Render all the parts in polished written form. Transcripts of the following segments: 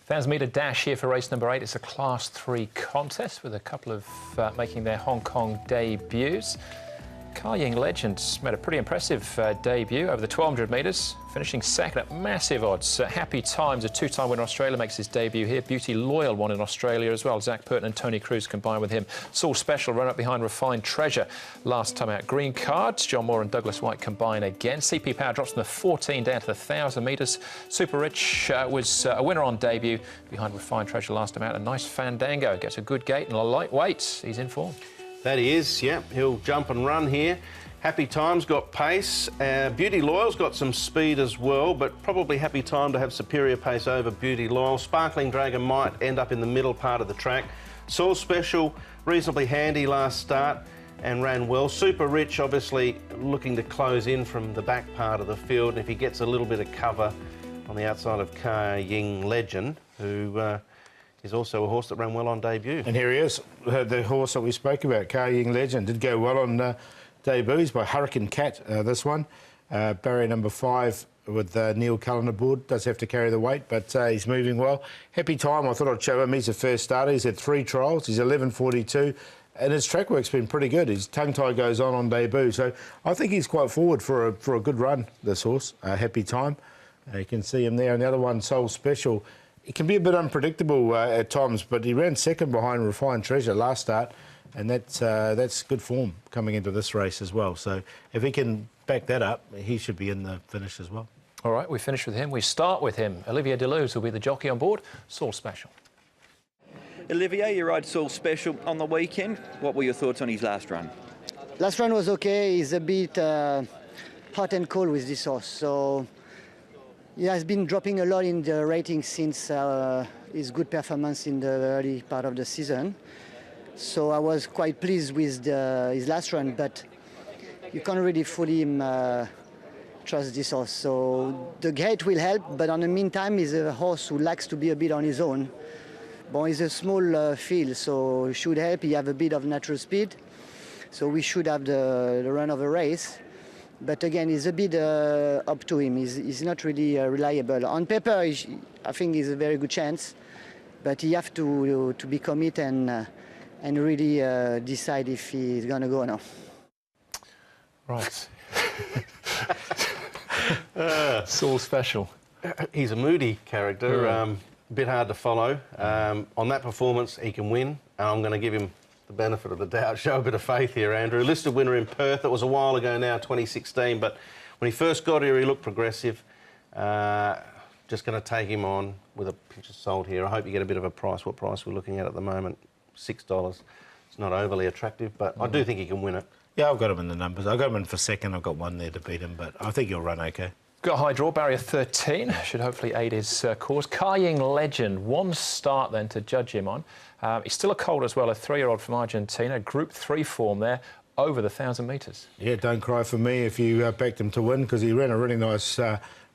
1,000 metre dash here for race number 8. It's a Class 3 contest with a couple of making their Hong Kong debuts. Ying Legend made a pretty impressive debut over the 1,200 metres, finishing second at massive odds. Happy Times, a two-time winner in Australia, makes his debut here. Beauty Loyal won in Australia as well. Zach Purton and Tony Cruz combined with him. Saul Special run up behind Refined Treasure last time out. Green Cards, John Moore and Douglas White combine again. CP Power drops from the 14 down to the 1,000 metres. Super Rich was a winner on debut behind Refined Treasure last time out. A nice Fandango, gets a good gate and a lightweight. He's in form. That he is, yeah. He'll jump and run here. Happy Time's got pace. Beauty Loyal's got some speed as well, but probably Happy Time to have superior pace over Beauty Loyal. Sparkling Dragon might end up in the middle part of the track. Saul Special, reasonably handy last start and ran well. Super Rich, obviously looking to close in from the back part of the field. And if he gets a little bit of cover on the outside of Ying Legend, who is also a horse that ran well on debut. And here he is, the horse that we spoke about, Ying Legend, did go well on debut. He's by Hurricane Cat, this one. Barrier number 5 with Neil Cullen aboard. Does have to carry the weight, but he's moving well. Happy Time, I thought I'd show him. He's a first starter. He's had 3 trials. He's 11.42. And his track work's been pretty good. His tongue tie goes on debut. So I think he's quite forward for a good run, this horse, Happy Time. You can see him there. And the other one, Soul Special. It can be a bit unpredictable at times, but he ran second behind Refined Treasure last start, and that's good form coming into this race as well. So if he can back that up, he should be in the finish as well. All right, we finish with him. We start with him. Olivier Deleuze will be the jockey on board. Saul Special. Olivier, you ride Saul Special on the weekend. What were your thoughts on his last run? Last run was okay. He's a bit hot and cold with this horse, so he has been dropping a lot in the rating since his good performance in the early part of the season. So I was quite pleased with his last run, but you can't really fully trust this horse. So the gate will help, but in the meantime, he's a horse who likes to be a bit on his own. But he's a small field, so it should help. He have a bit of natural speed, so we should have the run of a race. But again, it's a bit up to him. He's not really reliable. On paper, I think he's a very good chance, but he have to be committed and really decide if he's going to go or not. Right. Saul Special. He's a moody character, a bit hard to follow. On that performance, he can win, and I'm going to give him the benefit of the doubt, show a bit of faith here, Andrew. Listed winner in Perth. It was a while ago now, 2016, but when he first got here, he looked progressive. Just going to take him on with a pinch of salt here. I hope you get a bit of a price. What price we're looking at the moment? $6. It's not overly attractive, but I do think he can win it. Yeah, I've got him in the numbers. I've got him in for second. I've got one there to beat him, but I think he'll run okay. Got a high draw, barrier 13. Should hopefully aid his course. Ying Legend, 1 start then to judge him on. He's still a colt as well, a 3-year-old from Argentina. Group 3 form there, over the 1,000 metres. Yeah, don't cry for me if you backed him to win, because he ran a really nice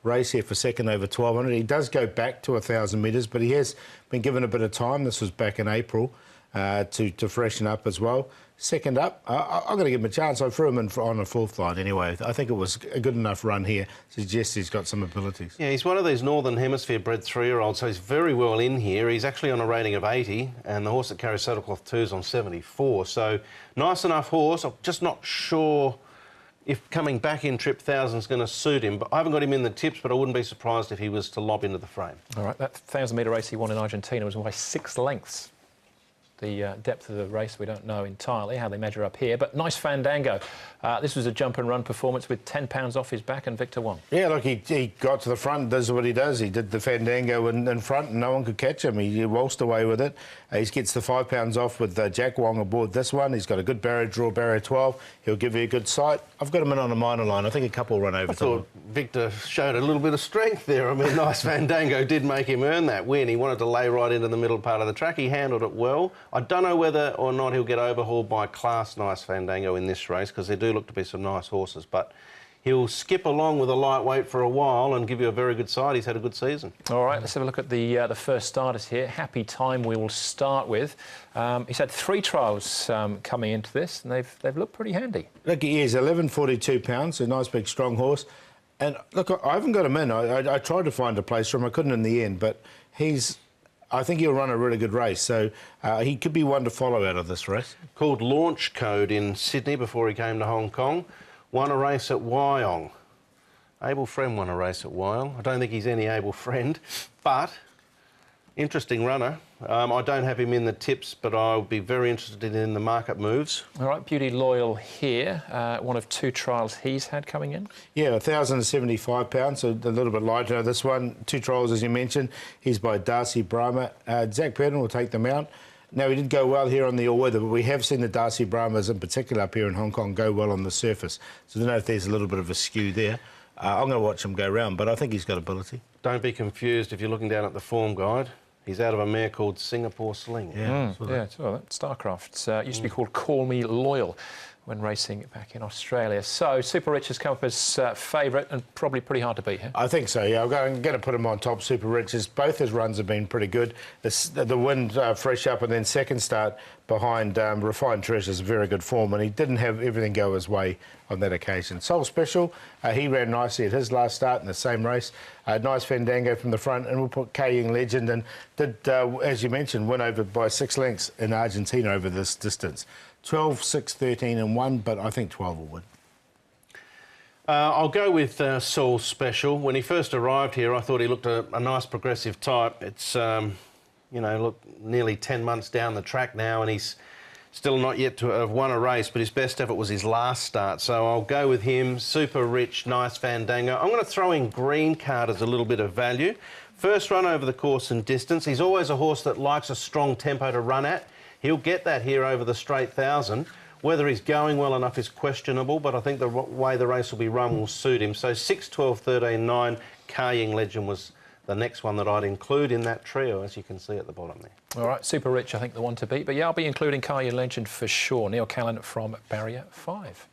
race here for second over 1,200. He does go back to 1,000 metres, but he has been given a bit of time. This was back in April to freshen up as well. Second up, I'm going to give him a chance. I threw him in on a 4th line anyway. I think it was a good enough run here. Suggests he's got some abilities. Yeah, he's one of these Northern Hemisphere bred 3-year-olds, so he's very well in here. He's actually on a rating of 80, and the horse that carries Saddlecloth 2 is on 74. So nice enough horse. I'm just not sure if coming back in trip 1,000 is going to suit him. But I haven't got him in the tips, but I wouldn't be surprised if he was to lob into the frame. All right, that 1,000 metre race he won in Argentina was by 6 lengths. The depth of the race we don't know entirely how they measure up here, but nice Fandango. This was a jump and run performance with £10 off his back, and Victor won. Yeah, look, he got to the front, does what he does. He did the Fandango in front and no one could catch him. He waltzed away with it. He gets the £5 off with Jack Wong aboard this one. He's got a good barrier draw, barrier 12. He'll give you a good sight. I've got him in on a minor line. I think a couple will run over. I thought Victor showed a little bit of strength there. I mean, nice Fandango did make him earn that win. He wanted to lay right into the middle part of the track. He handled it well. I don't know whether or not he'll get overhauled by Class Nice Fandango in this race, because there do look to be some nice horses, but he'll skip along with a lightweight for a while and give you a very good side. He's had a good season. All right, let's have a look at the first starters here. Happy Time we will start with. He's had 3 trials coming into this, and they've looked pretty handy. Look, he is 11.42 pounds, a nice big strong horse. And look, I haven't got him in. I tried to find a place for him. I couldn't in the end, but he's I think he'll run a really good race, so he could be one to follow out of this race. Called Launch Code in Sydney before he came to Hong Kong. Won a race at Wyong. Able Friend won a race at Wyong. I don't think he's any Able Friend, but interesting runner. I don't have him in the tips, but I'll be very interested in the market moves. All right, Beauty Loyal here. One of 2 trials he's had coming in. Yeah, £1,075, so a little bit lighter. This one, 2 trials, as you mentioned. He's by Darcy Brahma. Zach Purden will take them out. Now, he did go well here on the all-weather, but we have seen the Darcy Brahmas in particular up here in Hong Kong go well on the surface. So I don't know if there's a little bit of a skew there. I'm going to watch him go round, but I think he's got ability. Don't be confused if you're looking down at the form guide. He's out of a mare called Singapore Sling. Yeah, Starcraft. Used to be called Call Me Loyal when racing back in Australia. So Super Rich has come up as favourite and probably pretty hard to beat here. I think so, yeah. I'm going to put him on top, Super Rich's. Both his runs have been pretty good. The wind fresh up and then second start behind Refined Treasure's very good form, and he didn't have everything go his way on that occasion. Soul Special, he ran nicely at his last start in the same race. Nice Fandango from the front, and we'll put Kaying Legend, and did, as you mentioned, win over by 6 lengths in Argentina over this distance. 12, 6, 13 and 1, but I think 12 will win. I'll go with Soul Special. When he first arrived here, I thought he looked a nice progressive type. It's, you know, look, nearly 10 months down the track now, and he's still not yet to have won a race, but his best effort was his last start. So I'll go with him. Super Rich, Nice Fandango. I'm going to throw in Green Card as a little bit of value. First run over the course and distance. He's always a horse that likes a strong tempo to run at. He'll get that here over the straight 1,000. Whether he's going well enough is questionable, but I think the way the race will be run will suit him. So 6, 12, 13, 9, Kaying Legend was the next one that I'd include in that trio, as you can see at the bottom there. All right, Super Rich, I think the one to beat. But yeah, I'll be including Kaying Legend for sure. Neil Callan from Barrier 5.